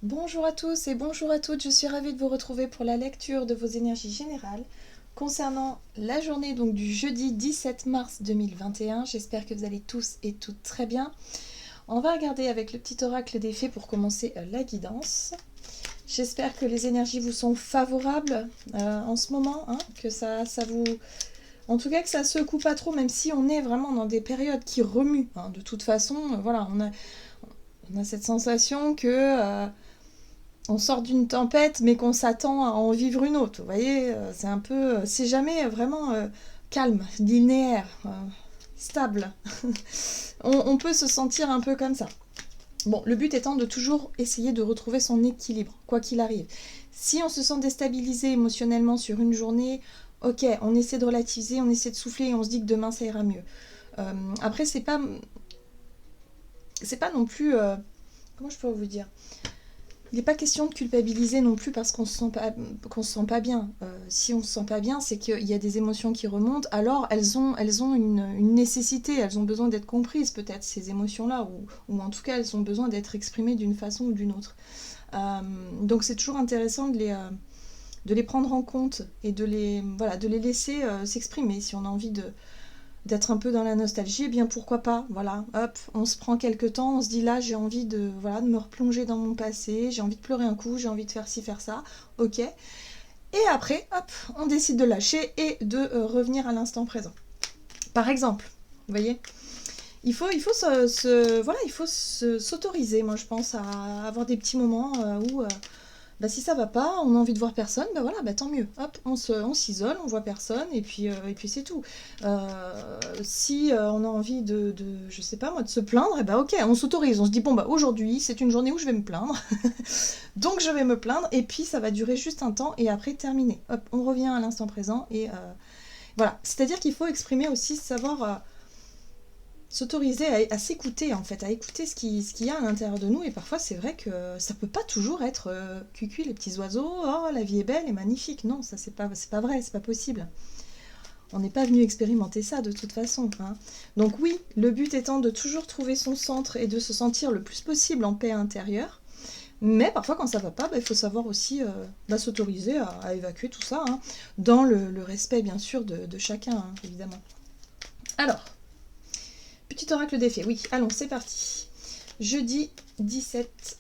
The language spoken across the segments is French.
Bonjour à tous et bonjour à toutes, je suis ravie de vous retrouver pour la lecture de vos énergies générales concernant la journée donc du jeudi 17 mars 2021. J'espère que vous allez tous et toutes très bien. On va regarder avec le petit oracle des fées pour commencer la guidance. J'espère que les énergies vous sont favorables en ce moment, hein, que ça vous... En tout cas que ça secoue pas trop, même si on est vraiment dans des périodes qui remuent. Hein. De toute façon, voilà, on a cette sensation que... on sort d'une tempête, mais qu'on s'attend à en vivre une autre. Vous voyez, c'est un peu... c'est jamais vraiment calme, linéaire, stable. On peut se sentir un peu comme ça. Bon, le but étant de toujours essayer de retrouver son équilibre, quoi qu'il arrive. Si on se sent déstabilisé émotionnellement sur une journée, ok, on essaie de relativiser, on essaie de souffler et on se dit que demain ça ira mieux. Après, c'est pas non plus... comment je pourrais vous dire ? Il n'est pas question de culpabiliser non plus parce qu'on se sent pas bien. Si on se sent pas bien, c'est qu'il y a des émotions qui remontent. Alors elles ont une nécessité, elles ont besoin d'être comprises peut-être ces émotions-là, ou en tout cas elles ont besoin d'être exprimées d'une façon ou d'une autre. Donc c'est toujours intéressant de les prendre en compte et de les laisser s'exprimer. Si on a envie d'être un peu dans la nostalgie, eh bien pourquoi pas, voilà, hop, on se prend quelques temps, on se dit là j'ai envie de me replonger dans mon passé, j'ai envie de pleurer un coup, j'ai envie de faire ci, faire ça, ok, et après, hop, on décide de lâcher et de revenir à l'instant présent. Par exemple, vous voyez, il faut s'autoriser, moi je pense, à avoir des petits moments où si ça va pas, on a envie de voir personne, voilà, tant mieux. Hop, on s'isole, on voit personne, et puis c'est tout. Si on a envie je sais pas moi, de se plaindre, ok, on s'autorise. On se dit, bon, aujourd'hui, c'est une journée où je vais me plaindre. Donc je vais me plaindre, et puis ça va durer juste un temps, et après, terminé. Hop, on revient à l'instant présent, et voilà. C'est-à-dire qu'il faut exprimer aussi, savoir... s'autoriser à s'écouter en fait, à écouter ce qu'il y a à l'intérieur de nous, et parfois c'est vrai que ça peut pas toujours être cucu les petits oiseaux, oh la vie est belle et magnifique, non, ça c'est pas vrai, c'est pas possible. On n'est pas venu expérimenter ça de toute façon. Hein. Donc oui, le but étant de toujours trouver son centre et de se sentir le plus possible en paix intérieure, mais parfois quand ça va pas, il faut savoir aussi s'autoriser à évacuer tout ça, hein, dans le respect bien sûr de chacun, hein, évidemment. Alors, petit oracle des fées, oui, allons, c'est parti. Jeudi 17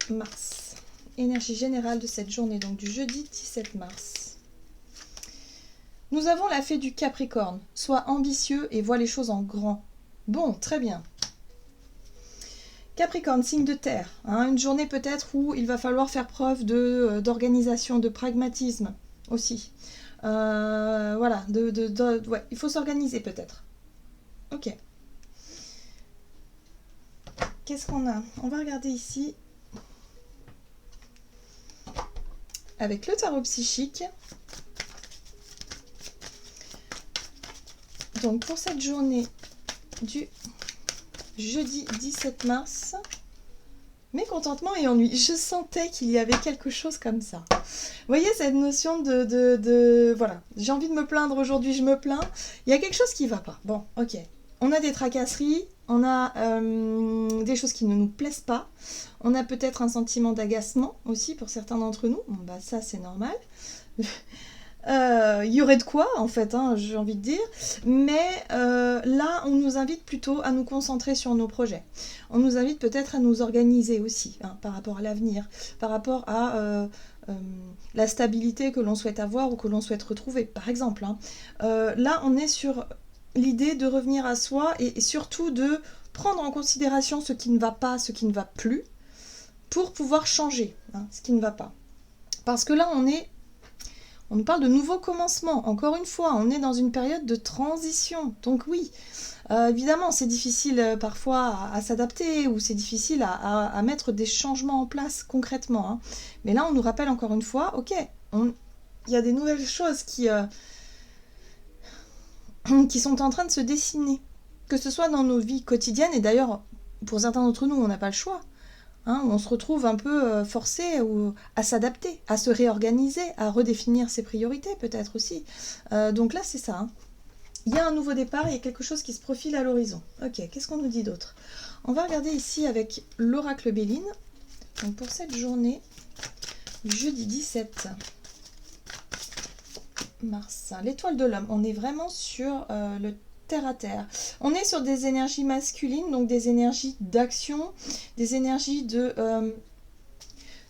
mars. Énergie générale de cette journée, donc du jeudi 17 mars. Nous avons la fée du Capricorne. Sois ambitieux et vois les choses en grand. Bon, très bien. Capricorne, signe de terre. Hein, une journée peut-être où il va falloir faire preuve d'organisation, de pragmatisme aussi. Voilà, ouais, il faut s'organiser peut-être. Ok. Qu'est-ce qu'on a? On va regarder ici avec le tarot psychique. Donc pour cette journée du jeudi 17 mars, mécontentement et ennui. Je sentais qu'il y avait quelque chose comme ça. Vous voyez cette notion de voilà, j'ai envie de me plaindre aujourd'hui, je me plains. Il y a quelque chose qui va pas. Bon, ok. On a des tracasseries, on a des choses qui ne nous plaisent pas, on a peut-être un sentiment d'agacement aussi pour certains d'entre nous. Bon, ça c'est normal. Il y aurait de quoi en fait, hein, j'ai envie de dire, mais là on nous invite plutôt à nous concentrer sur nos projets. On nous invite peut-être à nous organiser aussi, hein, par rapport à l'avenir, par rapport à la stabilité que l'on souhaite avoir ou que l'on souhaite retrouver, par exemple. Hein. Là on est sur l'idée de revenir à soi et surtout de prendre en considération ce qui ne va pas, ce qui ne va plus, pour pouvoir changer, hein, ce qui ne va pas. Parce que là on nous parle de nouveaux commencements. Encore une fois, on est dans une période de transition. Donc oui, évidemment, c'est difficile parfois à s'adapter ou c'est difficile à mettre des changements en place concrètement. Hein. Mais là, on nous rappelle encore une fois, ok, il y a des nouvelles choses qui sont en train de se dessiner. Que ce soit dans nos vies quotidiennes, et d'ailleurs, pour certains d'entre nous, on n'a pas le choix. Hein, on se retrouve un peu forcé à s'adapter, à se réorganiser, à redéfinir ses priorités peut-être aussi. Donc là, c'est ça. Hein. Il y a un nouveau départ, il y a quelque chose qui se profile à l'horizon. Ok, qu'est-ce qu'on nous dit d'autre? On va regarder ici avec l'oracle Béline Donc pour cette journée du jeudi 17 mars, l'étoile de l'homme, on est vraiment sur le terre à terre. On est sur des énergies masculines, donc des énergies d'action, des énergies de...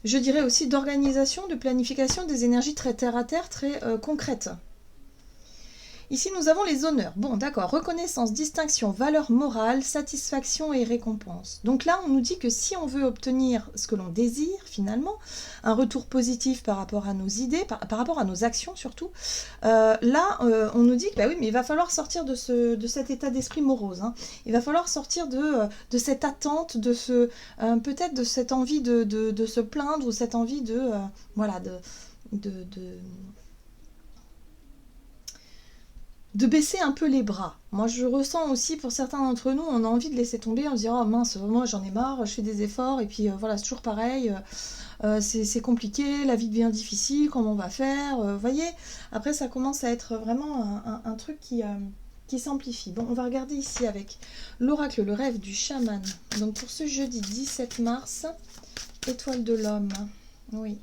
je dirais aussi d'organisation, de planification, des énergies très terre à terre, très concrètes. Ici, nous avons les honneurs. Bon, d'accord. Reconnaissance, distinction, valeur morale, satisfaction et récompense. Donc là, on nous dit que si on veut obtenir ce que l'on désire, finalement, un retour positif par rapport à nos idées, par rapport à nos actions surtout, là, on nous dit que, bah oui, mais il va falloir sortir de cet état d'esprit morose. Hein. Il va falloir sortir de cette attente, peut-être de cette envie de se plaindre ou cette envie voilà, de baisser un peu les bras. Moi, je ressens aussi, pour certains d'entre nous, on a envie de laisser tomber, on se dit « Oh mince, moi j'en ai marre, je fais des efforts, et puis voilà, c'est toujours pareil, c'est compliqué, la vie devient difficile, comment on va faire ?» Vous voyez, après, ça commence à être vraiment un truc qui s'amplifie. Bon, on va regarder ici avec l'oracle, le rêve du chaman. Donc pour ce jeudi 17 mars, étoile de l'homme, oui.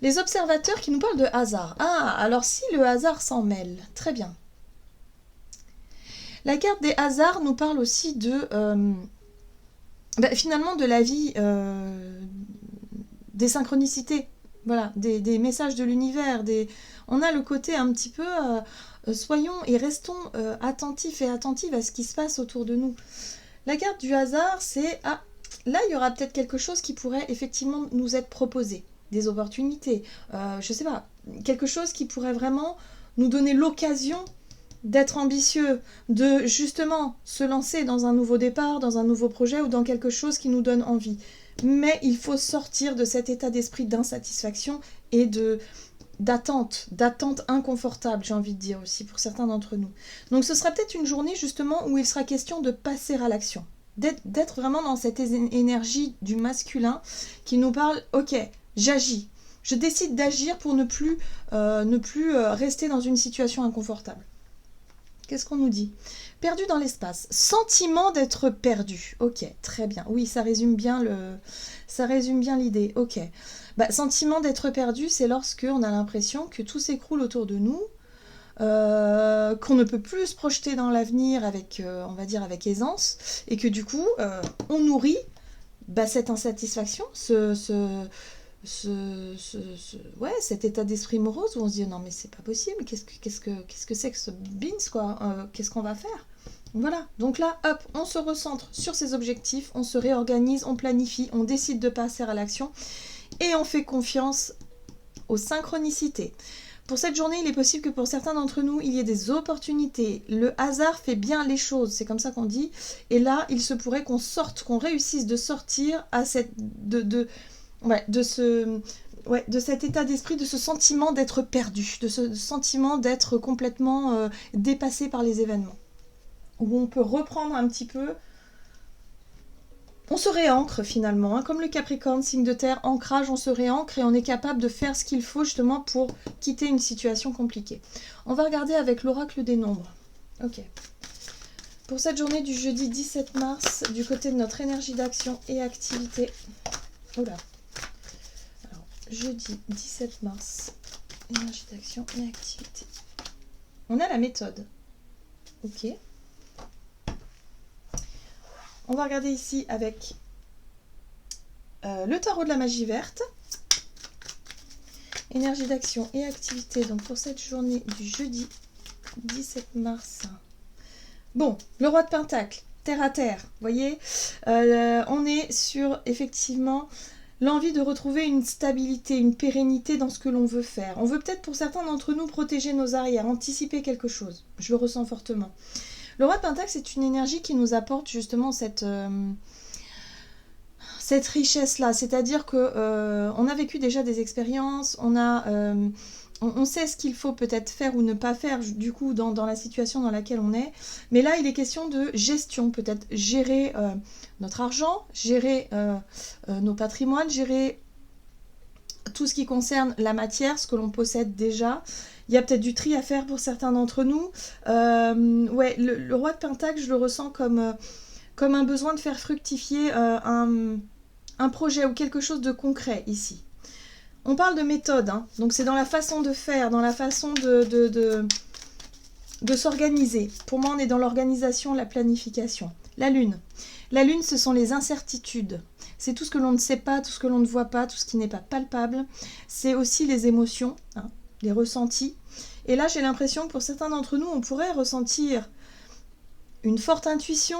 Les observateurs qui nous parlent de hasard. Ah, alors si le hasard s'en mêle, très bien. La carte des hasards nous parle aussi de, finalement, de la vie, des synchronicités, voilà, des messages de l'univers. On a le côté un petit peu, soyons et restons attentifs et attentives à ce qui se passe autour de nous. La carte du hasard, c'est, là, il y aura peut-être quelque chose qui pourrait effectivement nous être proposé. Des opportunités, je sais pas, quelque chose qui pourrait vraiment nous donner l'occasion d'être ambitieux, de justement se lancer dans un nouveau départ, dans un nouveau projet ou dans quelque chose qui nous donne envie. Mais il faut sortir de cet état d'esprit d'insatisfaction et d'attente inconfortable, j'ai envie de dire aussi pour certains d'entre nous. Donc ce sera peut-être une journée justement où il sera question de passer à l'action, d'être vraiment dans cette énergie du masculin qui nous parle, ok, j'agis, je décide d'agir pour ne plus rester dans une situation inconfortable. Qu'est-ce qu'on nous dit? Perdu dans l'espace. Sentiment d'être perdu. Ok, très bien. Oui, ça résume bien l'idée. Ok. Sentiment d'être perdu, c'est lorsque on a l'impression que tout s'écroule autour de nous, qu'on ne peut plus se projeter dans l'avenir avec, on va dire, avec aisance, et que du coup, on nourrit cette insatisfaction, cet état d'esprit morose où on se dit non mais c'est pas possible, qu'est-ce que c'est que ce beans quoi, qu'est-ce qu'on va faire? Voilà, donc là hop, on se recentre sur ses objectifs, on se réorganise, on planifie, on décide de passer à l'action et on fait confiance aux synchronicités. Pour cette journée, il est possible que pour certains d'entre nous, il y ait des opportunités. Le hasard fait bien les choses, c'est comme ça qu'on dit. Et là, il se pourrait qu'on réussisse de sortir à de cet état d'esprit, de ce sentiment d'être perdu, de ce sentiment d'être complètement dépassé par les événements. Où on peut reprendre un petit peu, on se réancre finalement, hein, comme le Capricorne, signe de terre, ancrage, on se réancre et on est capable de faire ce qu'il faut justement pour quitter une situation compliquée. On va regarder avec l'oracle des nombres. Ok. Pour cette journée du jeudi 17 mars, du côté de notre énergie d'action et activité. Oula. Jeudi 17 mars, énergie d'action et activité. On a la méthode. Ok. On va regarder ici avec le tarot de la magie verte. Énergie d'action et activité. Donc pour cette journée du jeudi 17 mars. Bon, le roi de Pentacle, terre à terre. Vous voyez, on est sur effectivement l'envie de retrouver une stabilité, une pérennité dans ce que l'on veut faire. On veut peut-être pour certains d'entre nous protéger nos arrières, anticiper quelque chose. Je le ressens fortement. Le roi de Pentacle, c'est une énergie qui nous apporte justement cette richesse-là. C'est-à-dire que on a vécu déjà des expériences, on sait ce qu'il faut peut-être faire ou ne pas faire du coup dans la situation dans laquelle on est. Mais là, il est question de gestion, peut-être gérer notre argent, gérer nos patrimoines, gérer tout ce qui concerne la matière, ce que l'on possède déjà. Il y a peut-être du tri à faire pour certains d'entre nous. Le roi de Pentacle, je le ressens comme un besoin de faire fructifier un un projet ou quelque chose de concret ici. On parle de méthode, hein, donc c'est dans la façon de faire, dans la façon de s'organiser. Pour moi, on est dans l'organisation, la planification. La lune. La lune, ce sont les incertitudes. C'est tout ce que l'on ne sait pas, tout ce que l'on ne voit pas, tout ce qui n'est pas palpable. C'est aussi les émotions, hein, les ressentis. Et là, j'ai l'impression que pour certains d'entre nous, on pourrait ressentir une forte intuition,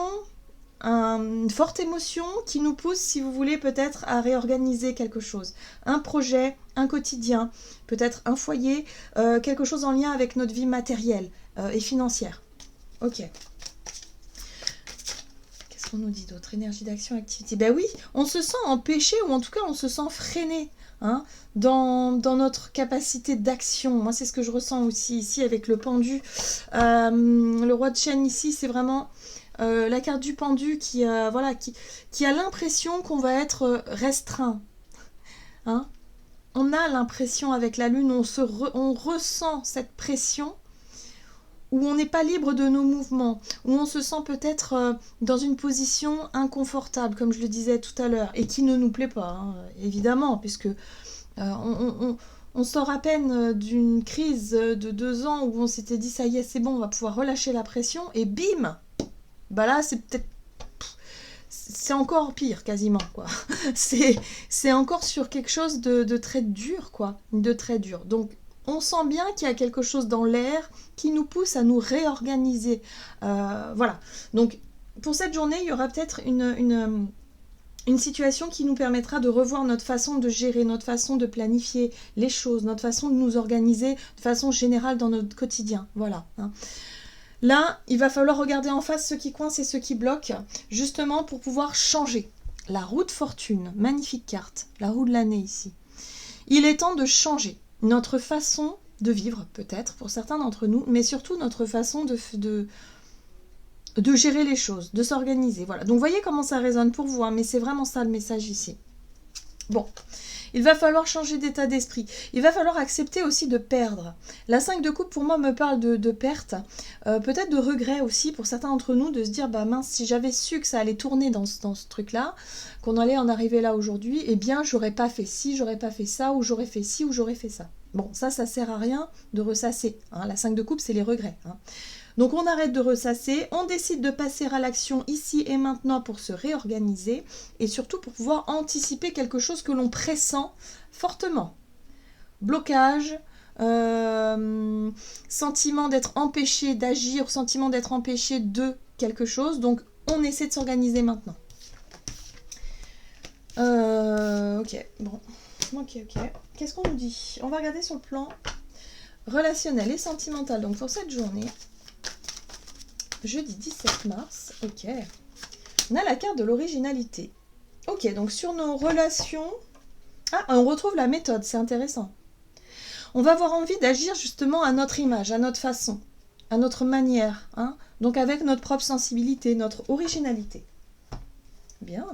une forte émotion qui nous pousse, si vous voulez, peut-être à réorganiser quelque chose. Un projet, un quotidien, peut-être un foyer, quelque chose en lien avec notre vie matérielle et financière. Ok. Qu'est-ce qu'on nous dit d'autre? Énergie d'action, activité. Ben oui, on se sent empêché ou en tout cas on se sent freiné. Hein, dans notre capacité d'action. Moi, c'est ce que je ressens aussi ici avec le pendu. Le roi de chêne ici, c'est vraiment la carte du pendu qui a l'impression qu'on va être restreint. Hein, on a l'impression avec la lune, on ressent cette pression où on n'est pas libre de nos mouvements, où on se sent peut-être dans une position inconfortable, comme je le disais tout à l'heure, et qui ne nous plaît pas, hein, évidemment, puisque on sort à peine d'une crise de 2 ans où on s'était dit, ça y est, c'est bon, on va pouvoir relâcher la pression, et bim, bah là, c'est encore pire, quasiment, quoi. c'est encore sur quelque chose de très dur, quoi, de très dur. Donc, on sent bien qu'il y a quelque chose dans l'air qui nous pousse à nous réorganiser. Voilà. Donc, pour cette journée, il y aura peut-être une situation qui nous permettra de revoir notre façon de gérer, notre façon de planifier les choses, notre façon de nous organiser de façon générale dans notre quotidien. Voilà. Hein. Là, il va falloir regarder en face ce qui coince et ce qui bloque, justement pour pouvoir changer. La roue de fortune, magnifique carte, la roue de l'année ici. Il est temps de changer notre façon de vivre, peut-être, pour certains d'entre nous, mais surtout notre façon de gérer les choses, de s'organiser. Voilà. Donc, voyez comment ça résonne pour vous, hein, mais c'est vraiment ça le message ici. Bon, il va falloir changer d'état d'esprit. Il va falloir accepter aussi de perdre. La 5 de coupe, pour moi, me parle de perte, peut-être de regret aussi pour certains d'entre nous, de se dire, bah mince, si j'avais su que ça allait tourner dans ce truc-là, qu'on allait en arriver là aujourd'hui, eh bien, j'aurais pas fait ci, j'aurais pas fait ça, ou j'aurais fait ci, ou j'aurais fait ça. Bon, ça sert à rien de ressasser. Hein. La 5 de coupe, c'est les regrets. Hein. Donc on arrête de ressasser, on décide de passer à l'action ici et maintenant pour se réorganiser et surtout pour pouvoir anticiper quelque chose que l'on pressent fortement. Blocage, sentiment d'être empêché d'agir, sentiment d'être empêché de quelque chose, donc on essaie de s'organiser maintenant. Ok, bon. Ok. Qu'est-ce qu'on nous dit? On va regarder sur le plan relationnel et sentimental, donc pour cette journée. Jeudi 17 mars, ok. On a la carte de l'originalité. Ok, donc sur nos relations... Ah, on retrouve la méthode, c'est intéressant. On va avoir envie d'agir justement à notre image, à notre façon, à notre manière. Hein, donc avec notre propre sensibilité, notre originalité. Bien.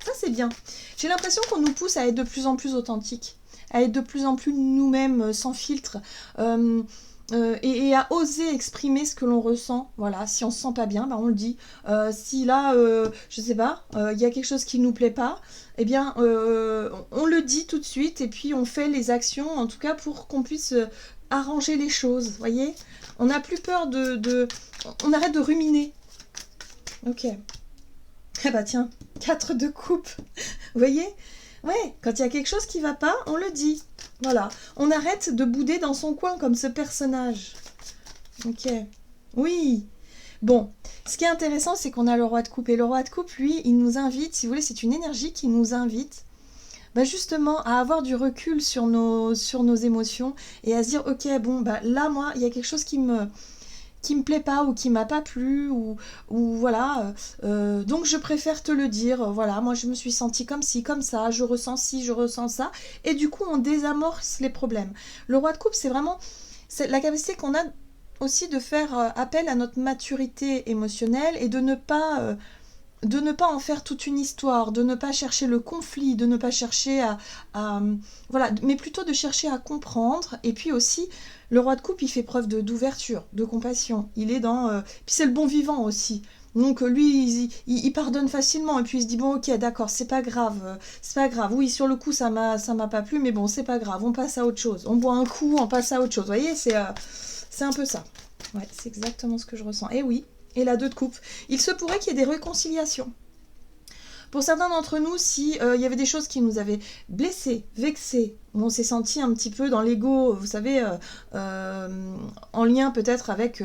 Ça, c'est bien. J'ai l'impression qu'on nous pousse à être de plus en plus authentique, à être de plus en plus nous-mêmes, sans filtre. Et à oser exprimer ce que l'on ressent. Voilà, si on se sent pas bien, bah on le dit. Si là, je sais pas, il y a quelque chose qui nous plaît pas, eh bien, on le dit tout de suite et puis on fait les actions, en tout cas pour qu'on puisse arranger les choses. Voyez, on n'a plus peur on arrête de ruminer. Ok. Ah bah tiens, 4 de coupe. Vous voyez? Ouais, quand il y a quelque chose qui va pas, on le dit. Voilà, on arrête de bouder dans son coin comme ce personnage. Ok, oui. Bon, ce qui est intéressant, c'est qu'on a le roi de coupe. Et le roi de coupe, lui, il nous invite, si vous voulez, c'est une énergie qui nous invite bah justement à avoir du recul sur nos émotions et à se dire, ok, bon, bah là, moi, il y a quelque chose qui me plaît pas ou qui m'a pas plu ou voilà, donc je préfère te le dire, voilà, moi je me suis sentie comme ci, comme ça, je ressens ci, je ressens ça, et du coup on désamorce les problèmes. Le roi de coupe, c'est vraiment la capacité qu'on a aussi de faire appel à notre maturité émotionnelle et de ne pas en faire toute une histoire, de ne pas chercher le conflit, de ne pas chercher voilà, mais plutôt de chercher à comprendre. Et puis aussi, le roi de coupe, il fait preuve d'ouverture, de compassion. Il est dans... puis c'est le bon vivant aussi. Donc lui, il pardonne facilement et puis il se dit bon ok d'accord, c'est pas grave, c'est pas grave. Oui sur le coup ça m'a pas plu, mais bon c'est pas grave, on passe à autre chose. On boit un coup, on passe à autre chose. Vous voyez, c'est un peu ça. Ouais, c'est exactement ce que je ressens. Et oui, et la 2 de coupe. Il se pourrait qu'il y ait des réconciliations. Pour certains d'entre nous, si il y avait des choses qui nous avaient blessés, vexés, où on s'est senti un petit peu dans l'ego, vous savez, en lien peut-être avec,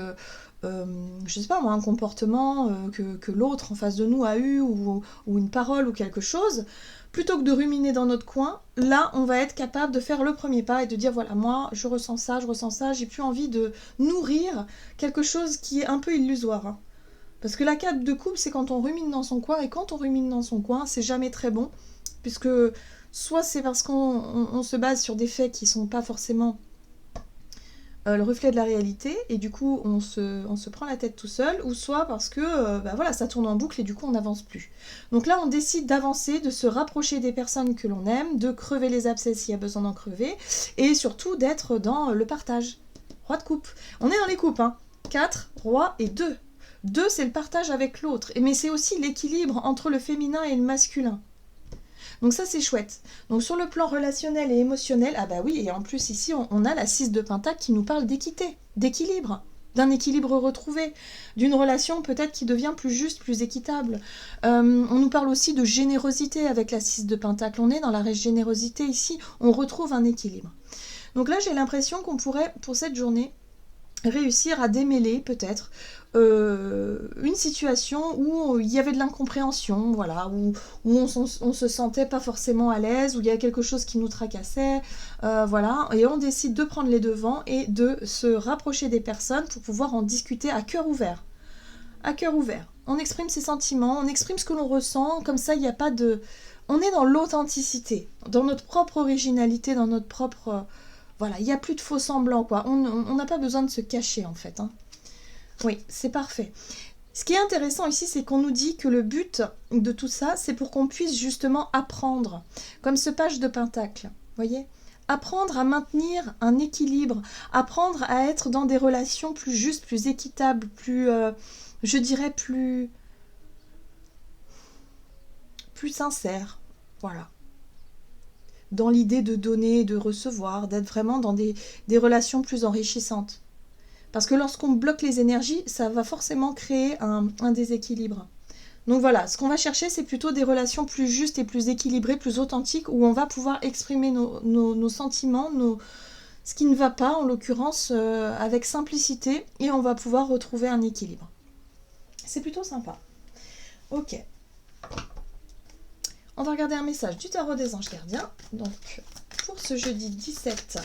je sais pas moi, un comportement que l'autre en face de nous a eu, ou une parole ou quelque chose, plutôt que de ruminer dans notre coin, là on va être capable de faire le premier pas et de dire voilà, moi je ressens ça, j'ai plus envie de nourrir quelque chose qui est un peu illusoire. Hein. Parce que la 4 de coupe, c'est quand on rumine dans son coin, et quand on rumine dans son coin, c'est jamais très bon, puisque soit c'est parce qu'on se base sur des faits qui sont pas forcément le reflet de la réalité, et du coup on se prend la tête tout seul, ou soit parce que voilà, ça tourne en boucle et du coup on n'avance plus. Donc là on décide d'avancer, de se rapprocher des personnes que l'on aime, de crever les abcès s'il y a besoin d'en crever, et surtout d'être dans le partage. Roi de coupe. On est dans les coupes, hein. 4, roi et 2. 2, c'est le partage avec l'autre, mais c'est aussi l'équilibre entre le féminin et le masculin. Donc ça, c'est chouette. Donc sur le plan relationnel et émotionnel, ah bah oui, et en plus ici, on a la 6 de Pentacle qui nous parle d'équité, d'équilibre, d'un équilibre retrouvé, d'une relation peut-être qui devient plus juste, plus équitable. On nous parle aussi de générosité avec la 6 de Pentacle. On est dans la générosité ici, on retrouve un équilibre. Donc là, j'ai l'impression qu'on pourrait, pour cette journée, réussir à démêler peut-être une situation où il y avait de l'incompréhension, voilà, où on se sentait pas forcément à l'aise, où il y a quelque chose qui nous tracassait, voilà, et on décide de prendre les devants et de se rapprocher des personnes pour pouvoir en discuter à cœur ouvert. À cœur ouvert. On exprime ses sentiments, on exprime ce que l'on ressent, comme ça il n'y a pas de... On est dans l'authenticité, dans notre propre originalité, dans notre propre... Voilà, il n'y a plus de faux semblants, quoi. On n'a pas besoin de se cacher, en fait. Hein. Oui, c'est parfait. Ce qui est intéressant ici, c'est qu'on nous dit que le but de tout ça, c'est pour qu'on puisse justement apprendre. Comme ce page de Pentacle, voyez ? Apprendre à maintenir un équilibre, apprendre à être dans des relations plus justes, plus équitables, plus, je dirais, plus sincères. Voilà. Dans l'idée de donner, de recevoir, d'être vraiment dans des relations plus enrichissantes. Parce que lorsqu'on bloque les énergies, ça va forcément créer un déséquilibre. Donc voilà, ce qu'on va chercher, c'est plutôt des relations plus justes et plus équilibrées, plus authentiques, où on va pouvoir exprimer nos sentiments, ce qui ne va pas, en l'occurrence, avec simplicité, et on va pouvoir retrouver un équilibre. C'est plutôt sympa. Ok. On va regarder un message du tarot des anges gardiens. Donc, pour ce jeudi 17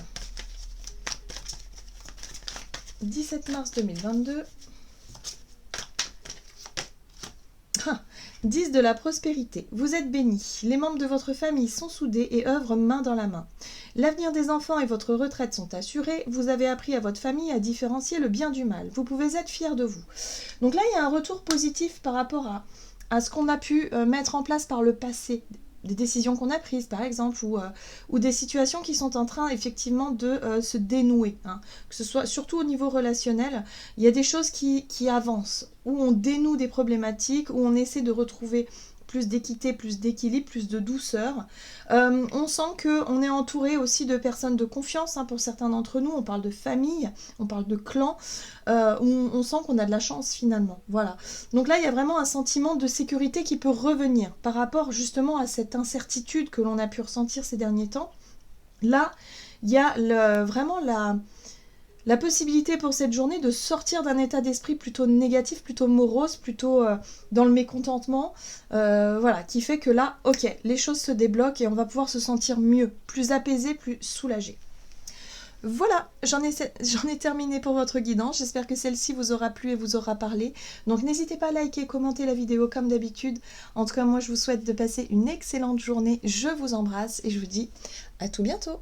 mars 2022. 10 de la prospérité. Vous êtes bénis. Les membres de votre famille sont soudés et œuvrent main dans la main. L'avenir des enfants et votre retraite sont assurés. Vous avez appris à votre famille à différencier le bien du mal. Vous pouvez être fiers de vous. Donc là, il y a un retour positif par rapport à ce qu'on a pu mettre en place par le passé, des décisions qu'on a prises par exemple, ou des situations qui sont en train effectivement de se dénouer, hein. Que ce soit surtout au niveau relationnel, il y a des choses qui avancent, où on dénoue des problématiques, où on essaie de retrouver plus d'équité, plus d'équilibre, plus de douceur. On sent qu'on est entouré aussi de personnes de confiance, hein, pour certains d'entre nous. On parle de famille, on parle de clan, où on sent qu'on a de la chance finalement. Voilà. Donc là, il y a vraiment un sentiment de sécurité qui peut revenir par rapport justement à cette incertitude que l'on a pu ressentir ces derniers temps. Là, il y a vraiment la possibilité pour cette journée de sortir d'un état d'esprit plutôt négatif, plutôt morose, plutôt dans le mécontentement, voilà, qui fait que là, ok, les choses se débloquent et on va pouvoir se sentir mieux, plus apaisé, plus soulagé. Voilà, j'en ai terminé pour votre guidance, j'espère que celle-ci vous aura plu et vous aura parlé. Donc n'hésitez pas à liker, commenter la vidéo comme d'habitude. En tout cas, moi je vous souhaite de passer une excellente journée, je vous embrasse et je vous dis à tout bientôt.